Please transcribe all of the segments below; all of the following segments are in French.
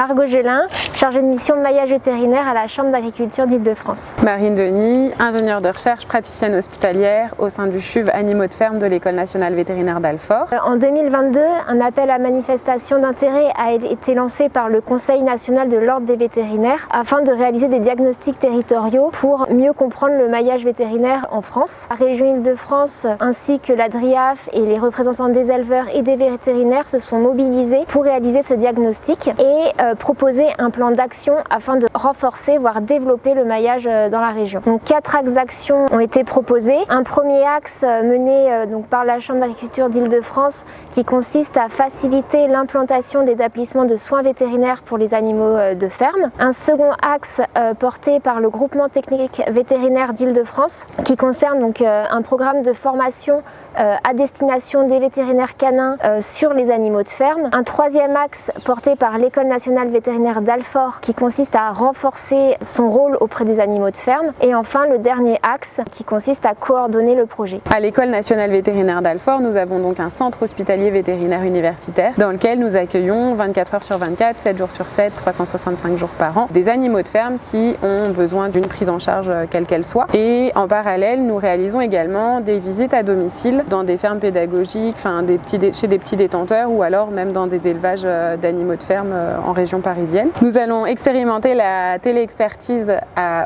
Margot Gelin, chargée de mission maillage vétérinaire à la Chambre d'agriculture d'Île-de-France. Marine Denis, ingénieure de recherche, praticienne hospitalière au sein du CHUV Animaux de ferme de l'École nationale vétérinaire d'Alfort. En 2022, un appel à manifestation d'intérêt a été lancé par le Conseil national de l'ordre des vétérinaires afin de réaliser des diagnostics territoriaux pour mieux comprendre le maillage vétérinaire en France. La région Île-de-France ainsi que la DRIAF et les représentants des éleveurs et des vétérinaires se sont mobilisés pour réaliser ce diagnostic et proposer un plan d'action afin de renforcer, voire développer le maillage dans la région. Donc 4 axes d'action ont été proposés. Un premier axe mené par la Chambre d'agriculture d'Île-de-France qui consiste à faciliter l'implantation d'établissements de soins vétérinaires pour les animaux de ferme. Un second axe porté par le groupement technique vétérinaire d'Île-de-France qui concerne donc un programme de formation à destination des vétérinaires canins sur les animaux de ferme. Un troisième axe porté par l'École nationale vétérinaire d'Alfort qui consiste à renforcer son rôle auprès des animaux de ferme. Et enfin le dernier axe qui consiste à coordonner le projet. À l'École nationale vétérinaire d'Alfort, nous avons donc un centre hospitalier vétérinaire universitaire dans lequel nous accueillons 24 heures sur 24, 7 jours sur 7, 365 jours par an, des animaux de ferme qui ont besoin d'une prise en charge quelle qu'elle soit. Et en parallèle, nous réalisons également des visites à domicile dans des fermes pédagogiques, chez des petits détenteurs ou alors même dans des élevages d'animaux de ferme en région parisienne. Nous allons expérimenter la téléexpertise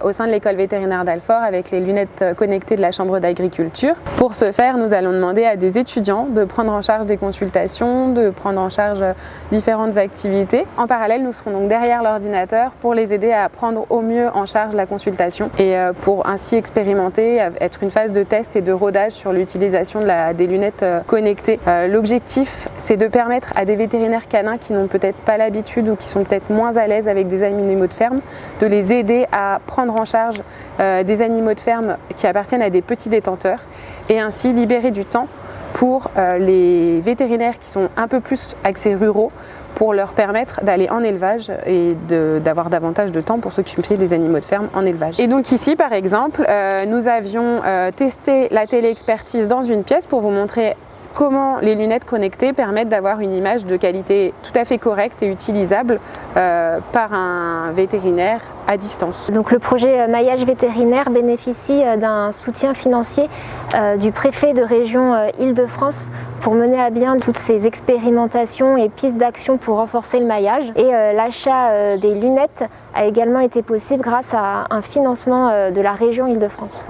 au sein de l'école vétérinaire d'Alfort avec les lunettes connectées de la Chambre d'agriculture. Pour ce faire, nous allons demander à des étudiants de prendre en charge des consultations, de prendre en charge différentes activités. En parallèle, nous serons donc derrière l'ordinateur pour les aider à prendre au mieux en charge la consultation et pour ainsi expérimenter, être une phase de test et de rodage sur l'utilisation des lunettes connectées. L'objectif, c'est de permettre à des vétérinaires canins qui n'ont peut-être pas l'habitude ou qui sont peut-être moins à l'aise avec des animaux de ferme, de les aider à prendre en charge des animaux de ferme qui appartiennent à des petits détenteurs et ainsi libérer du temps pour les vétérinaires qui sont un peu plus axés ruraux pour leur permettre d'aller en élevage et d'avoir davantage de temps pour s'occuper des animaux de ferme en élevage. Et donc ici par exemple, nous avions testé la téléexpertise dans une pièce pour vous montrer comment les lunettes connectées permettent d'avoir une image de qualité tout à fait correcte et utilisable par un vétérinaire à distance. Donc le projet maillage vétérinaire bénéficie d'un soutien financier du préfet de région Île-de-France pour mener à bien toutes ces expérimentations et pistes d'action pour renforcer le maillage. Et l'achat des lunettes a également été possible grâce à un financement de la région Île-de-France.